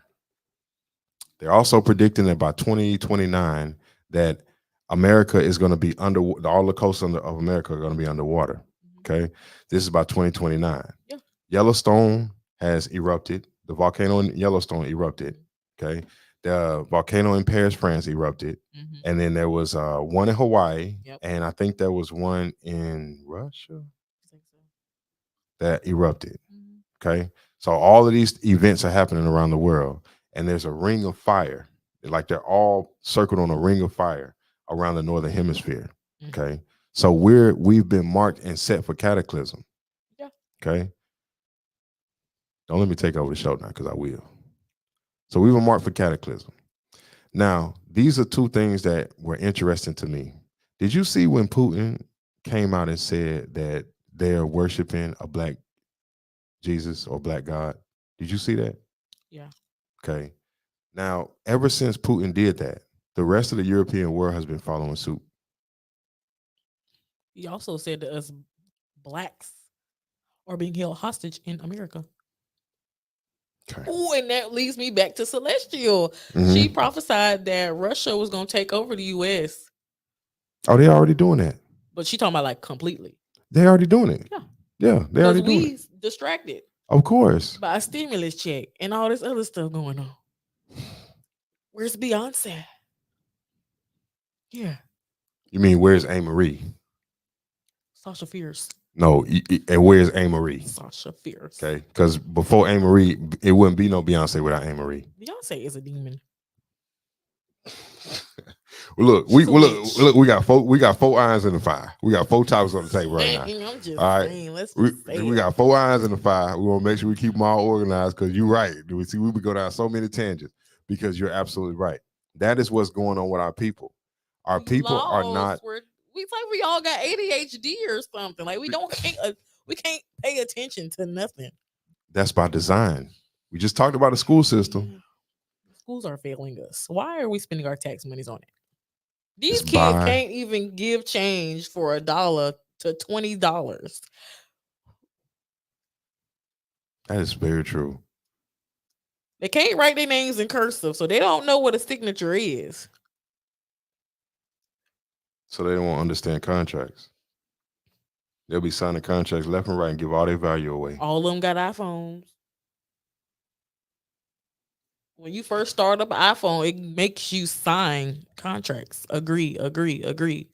They're also predicting that by 2029 that America is going to be all the coasts of America are going to be underwater. Okay. This is by 2029. Yeah. Yellowstone has erupted. The volcano in Yellowstone erupted. Okay. The volcano in Paris, France erupted. Mm-hmm. And then there was one in Hawaii. Yep. And I think there was one in Russia that erupted. Mm-hmm. Okay. So all of these events are happening around the world. And there's a ring of fire. Like they're all circled on a ring of fire around the northern hemisphere. Okay. So we've been marked and set for cataclysm. Yeah. Okay. Don't let me take over the show now, because I will. So we were marked for cataclysm. Now, these are two things that were interesting to me. Did you see when Putin came out and said that they're worshiping a black Jesus or black God? Did you see that? Yeah. Okay. Now, ever since Putin did that, the rest of the European world has been following suit. He also said to us, blacks are being held hostage in America. Okay. Oh, and that leads me back to Celestial. Mm-hmm. She prophesied that Russia was going to take over the U.S. Oh, they're already doing that. But she talking about like completely. They're already doing it. Yeah. Yeah, they're already doing it. Because we distracted. Of course. By a stimulus check and all this other stuff going on. Where's Beyonce? Yeah. You mean where's A. Marie? Sasha Fierce. No, and where's A. Marie? Sasha Fierce. Okay, because before A. Marie, it wouldn't be no Beyonce without A. Marie. Beyonce is a demon. Look, She's a witch. we got four irons in the fire. We got four topics on the table right now. I'm just All right. saying. Let's We, just say we it. got four irons in the fire. We want to make sure we keep them all organized because you're right. We see we go down so many tangents because you're absolutely right. That is what's going on with our people. Our We people are not. lost. We like we all got ADHD or something. Like we can't pay attention to nothing. That's by design. We just talked about the school system. Man, schools are failing us. Why are we spending our tax monies on it? It's These kids by. can't even give change for $1 to $20. That is very true. They can't write their names in cursive, so they don't know what a signature is. So they don't understand contracts. They'll be signing contracts left and right and give all their value away. All of them got iPhones. When you first start up an iPhone, it makes you sign contracts. Agree, agree, agree.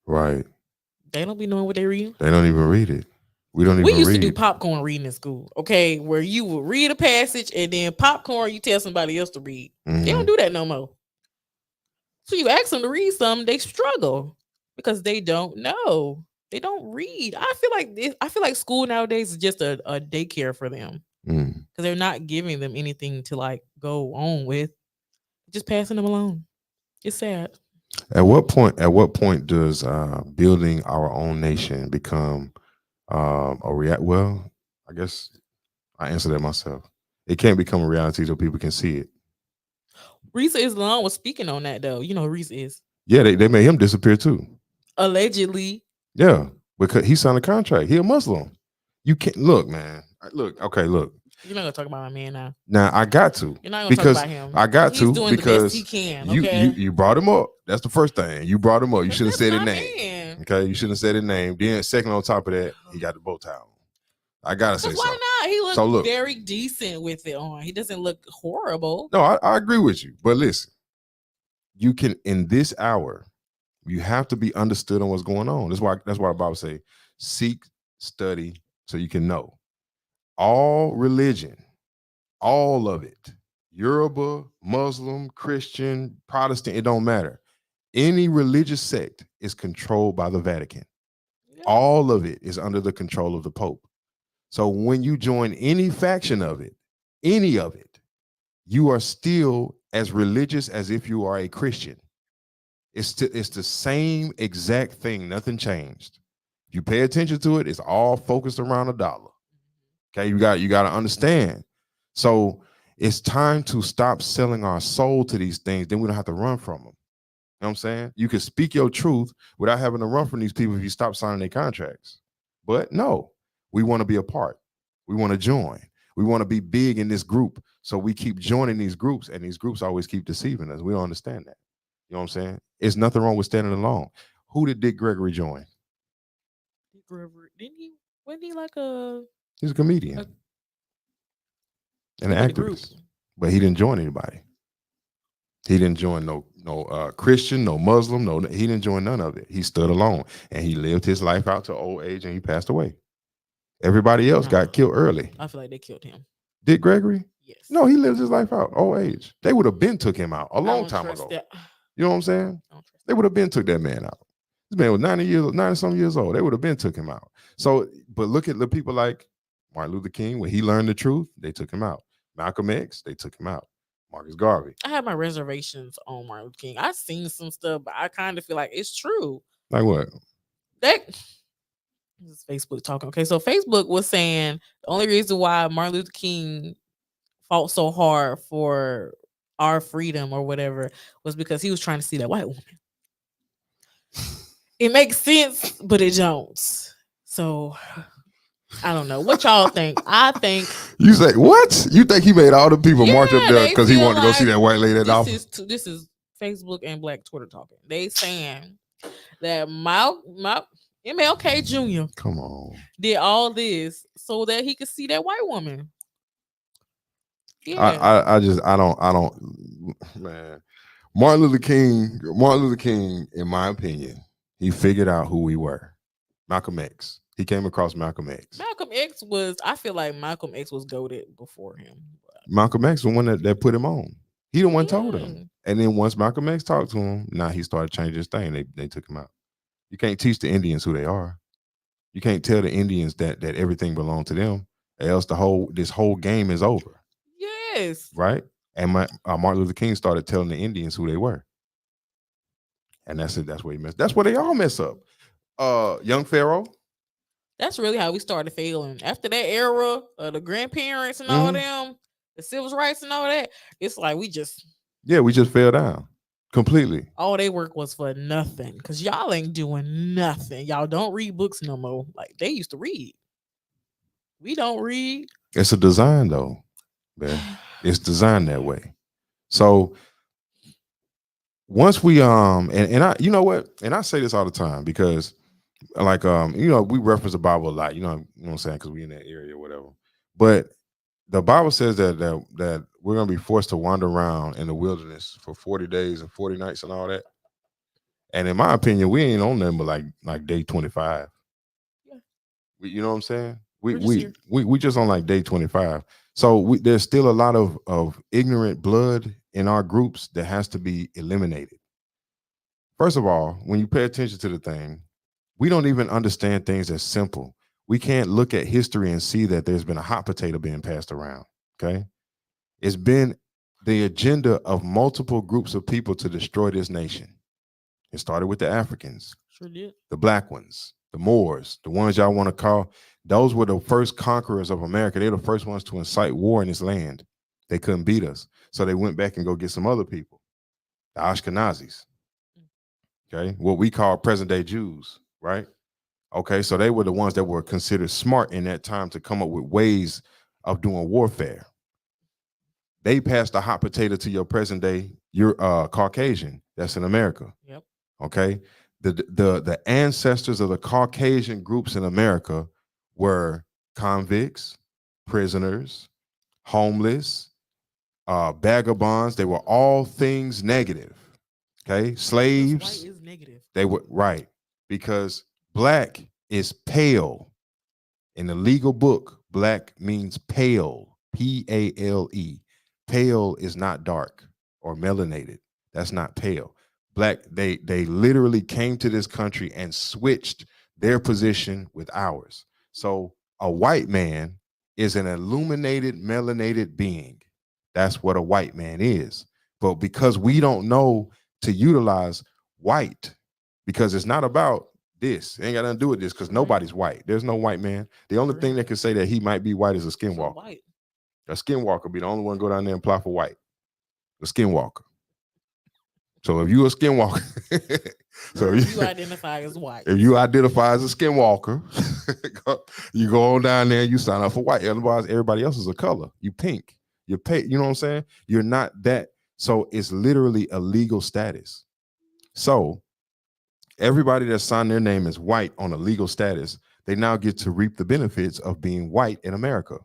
Right. They don't be knowing what they read. They don't even read it. We don't We even used read. to do popcorn reading in school, okay, where you would read a passage and then popcorn, you tell somebody else to read. They don't do that no more. So you ask them to read something, they struggle because they don't know. They don't read. I feel like school nowadays is just a daycare for them because they're not giving them anything to like go on with, just passing them along. It's sad. At what point? At what point does building our own nation become a react? Well, I guess I answer that myself. It can't become a reality so people can see it. Risa Islam was speaking on that though. You know who Risa is. Yeah, they made him disappear too. Allegedly. Yeah, because he signed a contract. He a Muslim. You can't look, man. Look, okay, look. You're not gonna talk about my man now. Now I got to. You're not gonna because talk about him. I got He's to doing because the best he can. Okay? you brought him up. That's the first thing. You brought him up. You should have said his name. Man. Okay, you shouldn't have said his name. Then second on top of that, he got the bow tie on. I gotta say why something. not? He looks very decent with it on. He doesn't look horrible. No, I agree with you. But listen, you can in this hour, you have to be understood on what's going on. That's why the Bible say, seek, study, so you can know. All religion, all of it, Yoruba, Muslim, Christian, Protestant, it don't matter. Any religious sect is controlled by the Vatican. Yeah. All of it is under the control of the Pope. So when you join any faction of it, any of it, you are still as religious as if you are a Christian. It's the same exact thing. Nothing changed. If you pay attention to it, it's all focused around a dollar. Okay, you got to understand. So it's time to stop selling our soul to these things. Then we don't have to run from them. You know what I'm saying? You can speak your truth without having to run from these people if you stop signing their contracts. But no, we want to be a part. We want to join. We want to be big in this group. So we keep joining these groups, and these groups always keep deceiving us. We don't understand that. You know what I'm saying? It's nothing wrong with standing alone. Who did Dick Gregory join? Dick Gregory, wasn't he like a... He's a comedian and an activist. But he didn't join anybody. He didn't join no Christian, no Muslim, he didn't join none of it. He stood alone and he lived his life out to old age and he passed away. Everybody else got killed early. I feel like they killed him. Dick Gregory? Yes. No, he lived his life out, old age. They would have been took him out a long time ago. That. You know what I'm saying? They would have been took that man out. This man was 90-some years old. They would have been took him out. So, but look at the people like Martin Luther King. When he learned the truth, they took him out. Malcolm X, they took him out. Marcus Garvey. I have my reservations on Martin Luther King. I've seen some stuff, but I kind of feel like it's true. Like what? This is Facebook talking. Okay, so Facebook was saying the only reason why Martin Luther King fought so hard for our freedom or whatever was because he was trying to see that white woman. It makes sense, but it don't. So I don't know. What y'all think? I think you say what? You think he made all the people march up there because he wanted to go see that white lady at the office? This is Facebook and Black Twitter talking. They saying that MLK Jr. Come on, did all this so that he could see that white woman. Yeah. I don't, man. Martin Luther King, in my opinion, he figured out who we were. Malcolm X. He came across Malcolm X. I feel like Malcolm X was goated before him. Malcolm X was the one that put him on. He the one told him. And then once Malcolm X talked to him, now he started changing his thing. They took him out. You can't teach the Indians who they are. You can't tell the Indians that everything belonged to them, or else this whole game is over, Yes. right? And Martin Luther King started telling the Indians who they were, and that's it. That's where he messed. That's where they all mess up. Young Pharaoh. That's really how we started failing. After that era of the grandparents and all them, the civil rights and all that, it's like we just we just fell down completely. all they work was for nothing. Cause y'all ain't doing nothing. Y'all don't read books no more. Like they used to read. We don't read. It's a design though, man. It's designed that way. So once we and I, you know what, and I say this all the time because like we reference the Bible a lot, you know what I'm saying, because we in that area or whatever. But the Bible says that we're gonna be forced to wander around in the wilderness for 40 days and 40 nights and all that. And in my opinion, we ain't on them but like day 25. Yeah. You know what I'm saying? We We're just we here. we just on like day 25. So there's still a lot of ignorant blood in our groups that has to be eliminated. First of all, when you pay attention to the thing, we don't even understand things as simple. We can't look at history and see that there's been a hot potato being passed around. Okay. It's been the agenda of multiple groups of people to destroy this nation. It started with the Africans, Sure did. the black ones, the Moors, the ones y'all want to call. Those were the first conquerors of America. They were the first ones to incite war in this land. They couldn't beat us. So they went back and go get some other people, the Ashkenazis. Okay. What we call present day Jews, right? Okay. So they were the ones that were considered smart in that time to come up with ways of doing warfare. They passed the hot potato to your present day, you're Caucasian. That's in America. Yep. Okay. The ancestors of the Caucasian groups in America were convicts, prisoners, homeless, vagabonds. They were all things negative. Okay. Slaves. White is negative. They were right because black is pale. In the legal book, black means pale, Pale. Pale is not dark or melanated. That's not pale. Black, they literally came to this country and switched their position with ours. So a white man is an illuminated, melanated being. That's what a white man is. But because we don't know to utilize white, because it's not about this. It ain't got nothing to do with this because nobody's white. There's no white man. The only thing that can say that he might be white is a skinwalker. White. A skinwalker be the only one go down there and apply for white. A skinwalker. So if you a skinwalker, so you identify as white. If you identify as a skinwalker, you go on down there and you sign up for white. Otherwise, everybody else is a color. You pink. You're pay. You know what I'm saying? You're not that. So it's literally a legal status. So everybody that signed their name as white on a legal status, they now get to reap the benefits of being white in America.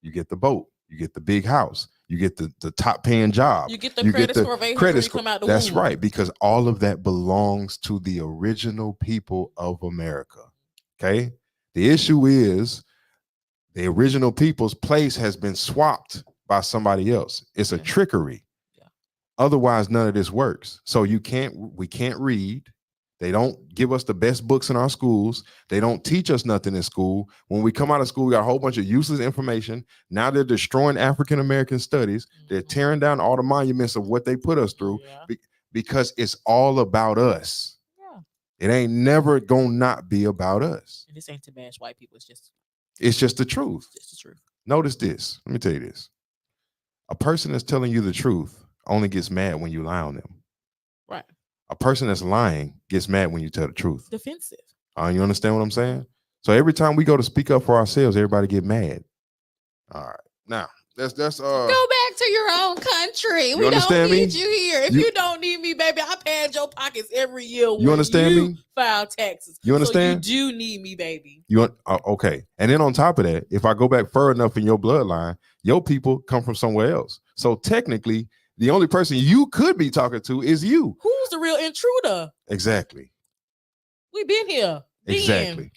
You get the boat, you get the big house, you get the top paying job, you get the credit score of 800 score. Come out the That's womb. right, because all of that belongs to the original people of America. Okay. The issue is the original people's place has been swapped by somebody else. It's a trickery. Yeah. Otherwise, none of this works. So we can't read. They don't give us the best books in our schools. They don't teach us nothing in school. When we come out of school, we got a whole bunch of useless information. Now they're destroying African-American studies. They're tearing down all the monuments of what they put us through because it's all about us. Yeah. It ain't never gonna not be about us. And this ain't to bash white people. It's just the truth. It's just the truth. Notice this. Let me tell you this. A person that's telling you the truth only gets mad when you lie on them. Right. A person that's lying gets mad when you tell the truth. Defensive. You understand what I'm saying? So every time we go to speak up for ourselves, everybody get mad. All right. Now, that's go back to your own country. We don't need you here. If you don't need me, baby, I pad your pockets every year. You understand me? File taxes. You understand? So you do need me, baby. Okay. And then on top of that, if I go back far enough in your bloodline, your people come from somewhere else. So technically, the only person you could be talking to is you. Who's the real intruder? Exactly. We've been here. Exactly.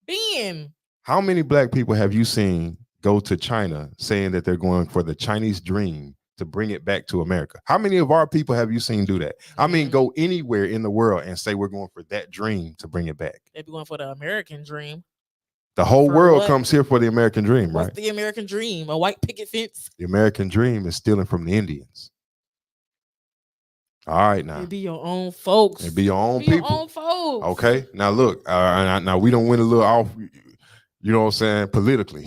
Been. How many black people have you seen go to China saying that they're going for the Chinese dream to bring it back to America. How many of our people have you seen do that? I mean, go anywhere in the world and say we're going for that dream to bring it back. They be going for the American dream. The whole For world what? comes here for the American dream, What's right? the American dream? A white picket fence? The American dream is stealing from the Indians. All right, now. It be your own folks. It be your own Be your people. own folks. Okay, now look, now we don't win a little off, you know what I'm saying, politically.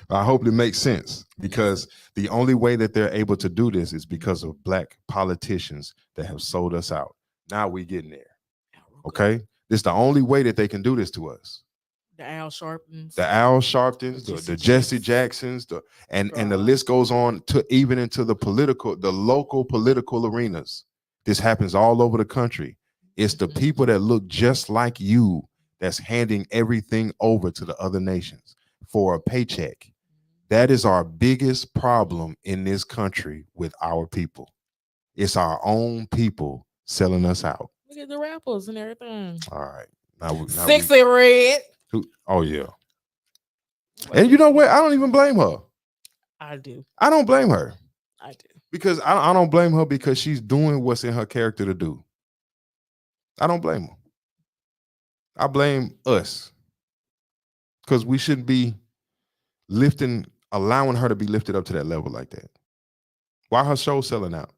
I hope it makes sense, because the only way that they're able to do this is because of black politicians that have sold us out. Now we getting there. Okay, this is the only way that they can do this to us. The Al Sharptons, the Jesse Jacksons, and the list goes on to even into the local political arenas. This happens all over the country. It's the people that look just like you that's handing everything over to the other nations for a paycheck. That is our biggest problem in this country with our people. It's our own people selling us out. Look at the rappers and everything. All right. Now Sexy Red. Oh, yeah. And you know what? I don't even blame her. I do. I don't blame her. I do. Because I don't blame her, because she's doing what's in her character to do. I don't blame her. I blame us, because we shouldn't be allowing her to be lifted up to that level like that. Why her show selling out?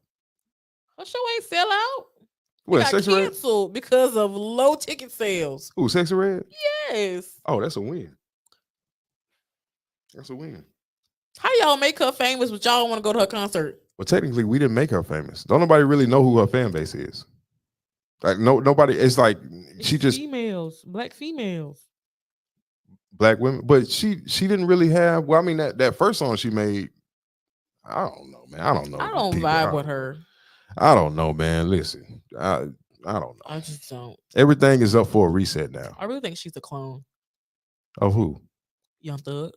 Her show ain't sell out. What, It got Sexy Red? canceled because of low ticket sales. Ooh, Sexy Red? Yes. Oh, that's a win. That's a win. How y'all make her famous, but y'all want to go to her concert? Well, technically, we didn't make her famous. Don't nobody really know who her fan base is. Like, nobody. It's like she just females, black females, black women. But she didn't really have. Well, I mean, that first song she made, I don't know, man. I don't know. I don't vibe with her. I don't know, man. Listen, I don't know. I just don't. Everything is up for a reset now. I really think she's a clone. Of who? Young Thug.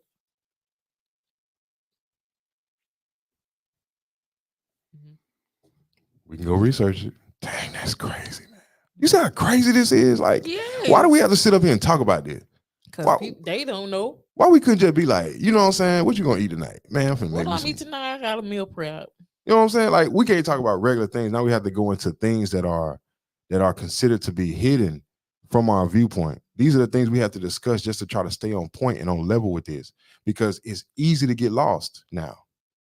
We can go research it. Dang, that's crazy, man. You see how crazy this is? Like, yes. Why do we have to sit up here and talk about this? Because they don't know. Why we couldn't just be like, you know what I'm saying? What you gonna eat tonight? Man, I'm finna make what I eat tonight? I got a meal prep. You know what I'm saying? Like, we can't talk about regular things. Now we have to go into things that are considered to be hidden from our viewpoint. These are the things we have to discuss just to try to stay on point and on level with this, because it's easy to get lost now.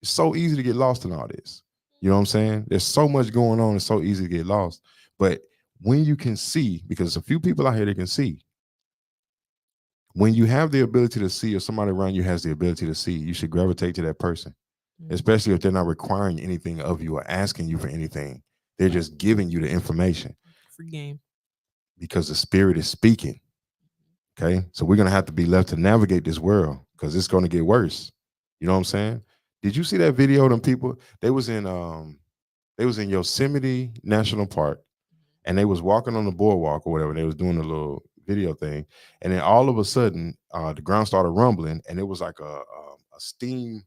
It's so easy to get lost in all this. You know what I'm saying? There's so much going on. It's so easy to get lost. But when you can see, because there's a few people out here that can see, when you have the ability to see, or somebody around you has the ability to see, you should gravitate to that person, especially if they're not requiring anything of you or asking you for anything. They're just giving you the information. Free game. Because the spirit is speaking. Okay? So we're going to have to be left to navigate this world, because it's going to get worse. You know what I'm saying? Did you see that video of them people? They was in Yosemite National Park, and they was walking on the boardwalk or whatever. They was doing a little video thing, and then all of a sudden, the ground started rumbling, and it was like a steam.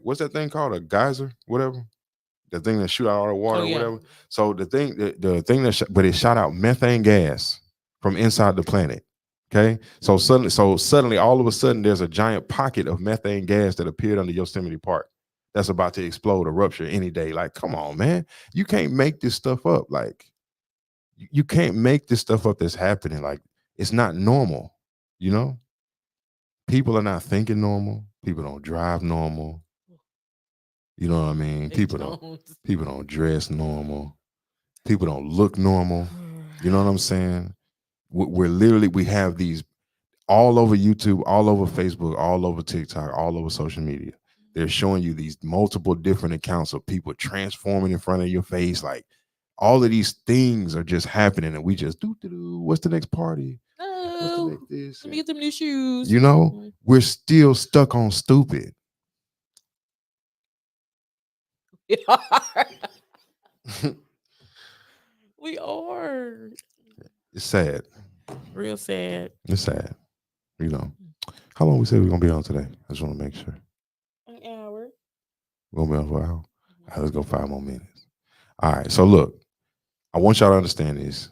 What's that thing called? A geyser, whatever. The thing that shoot out all the water or whatever. So the thing but it shot out methane gas from inside the planet. Okay, so suddenly, all of a sudden, there's a giant pocket of methane gas that appeared under Yosemite Park that's about to explode or rupture any day. Like, come on, man, you can't make this stuff up. Like, you can't make this stuff up that's happening. Like, it's not normal. You know, people are not thinking normal. People don't drive normal. You know what I mean? People don't dress normal. People don't look normal. You know what I'm saying? We have these all over YouTube, all over Facebook, all over TikTok, all over social media. They're showing you these multiple different accounts of people transforming in front of your face. Like, all of these things are just happening, and we just do. What's the next party? What's the next this? Let me get them new shoes. You know, we're still stuck on stupid. We are. It's sad. Real sad. It's sad. You know, how long we say we're gonna be on today? I just want to make sure. An hour. We're gonna be on for an hour. All right, let's go 5 more minutes. All right. So look, I want y'all to understand this.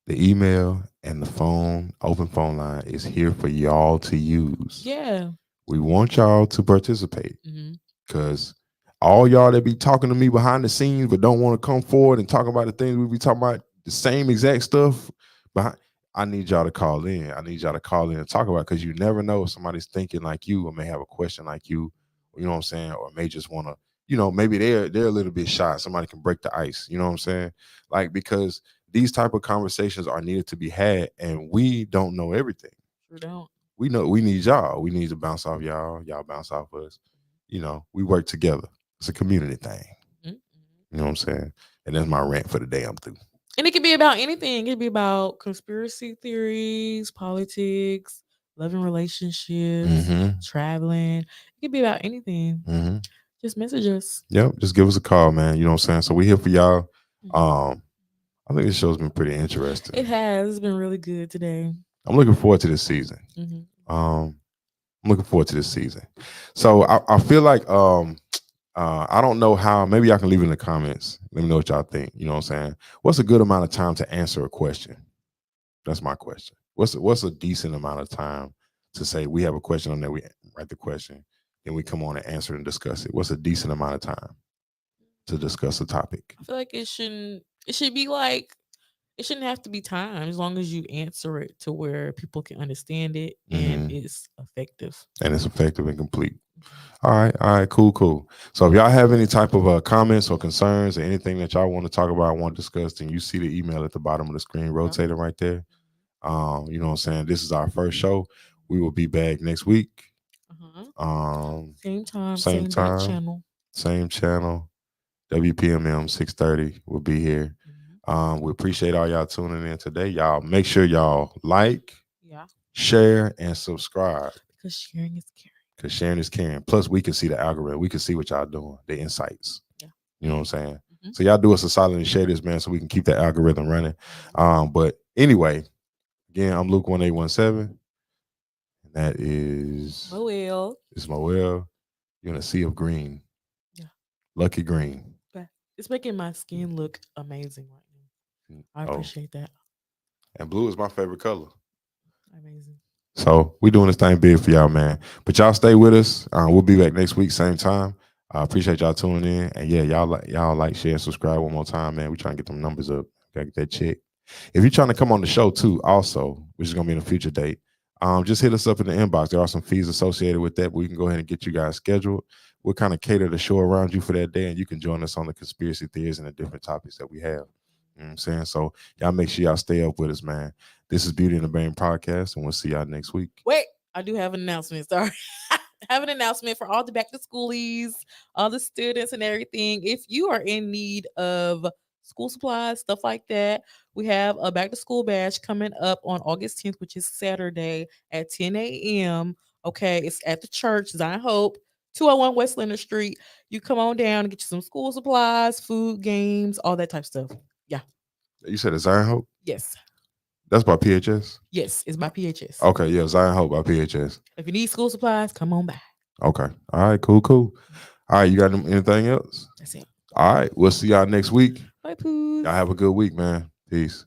The email and the open phone line is here for y'all to use. Yeah. We want y'all to participate. Because all y'all that be talking to me behind the scenes but don't want to come forward and talk about the things we be talking about, the same exact stuff behind. I need y'all to call in. I need y'all to call in and talk about, because you never know if somebody's thinking like you or may have a question like you, you know what I'm saying, or may just want to, maybe they're a little bit shy. Somebody can break the ice, you know what I'm saying? Like, because these type of conversations are needed to be had, and we don't know everything. Sure don't. We know we need y'all. We need to bounce off y'all. Y'all bounce off us. We work together. It's a community thing. Mhm. You know what I'm saying? And that's my rant for the day. I'm through. And it could be about anything. It could be about conspiracy theories, politics, loving relationships, Mm-hmm. traveling. It could be about anything. Mm-hmm. Just message us. Yep. Just give us a call, man. You know what I'm saying? So we here for y'all. Mhm. I think this show's been pretty interesting. It has. It's been really good today. I'm looking forward to this season. Hmm. Um, I'm looking forward to this season. So I feel like I don't know how. Maybe y'all can leave it in the comments. Let me know what y'all think. You know what I'm saying? What's a good amount of time to answer a question? That's my question. What's a decent amount of time to say we have a question on there? We write the question, then we come on and answer and discuss it. What's a decent amount of time to discuss a topic? I feel like it shouldn't. It should be like it shouldn't have to be time as long as you answer it to where people can understand it and Hmm. it's effective. And it's effective and complete. Mhm. All right, cool. So if y'all have any type of comments or concerns or anything that y'all want to talk about, want to discuss, then you see the email at the bottom of the screen Yeah. rotating right there. You know what I'm saying? This is our first show. We will be back next week. Uh-huh. Um, Same time, Same same bat time, channel. same channel. WPMM 6:30 will be here. Mhm. We appreciate all y'all tuning in today. Y'all make sure y'all like, Yeah, share, and subscribe, because sharing is caring. because sharing is caring. Plus, we can see the algorithm. We can see what y'all doing, the insights. Yeah. You know what I'm saying? Mhm. So y'all do us a solid and share this, man, so we can keep that algorithm running. Mhm. But anyway, again, I'm Luke 1817, and that Well, is Moel. You're in a sea of green, yeah, lucky green. but it's making my skin look amazing right now. I Oh, appreciate that. and blue is my favorite color. Amazing. So we doing this thing big for y'all, man. But y'all stay with us. We'll be back next week, same time. I appreciate y'all tuning in. And yeah, y'all like, share, subscribe one more time, man. We trying to get them numbers up. Gotta get that check. If you're trying to come on the show too, also, which is gonna be in a future date, just hit us up in the inbox. There are some fees associated with that, but we can go ahead and get you guys scheduled. We'll kind of cater the show around you for that day, and you can join us on the conspiracy theories and the different topics that we have. You know what I'm saying? So y'all make sure y'all stay up with us, man. This is Beauty in the Brain podcast, and we'll see y'all next week. Wait, I do have an announcement. Sorry. I have an announcement for all the back to schoolies, all the students and everything. If you are in need of school supplies, stuff like that, we have a back to school bash coming up on August 10th, which is Saturday at 10 a.m. Okay, it's at the church, Zion Hope, 201 West Leonard Street. You come on down and get you some school supplies, food, games, all that type of stuff. Yeah. You said it's Zion Hope? Yes. That's by PHS? Yes, it's by PHS. Okay, yeah, Zion Hope by PHS. If you need school supplies, come on by. Okay. All right, cool. All right, you got anything else? That's it. All right, we'll see y'all next week. Bye, Poos. Y'all have a good week, man. Peace.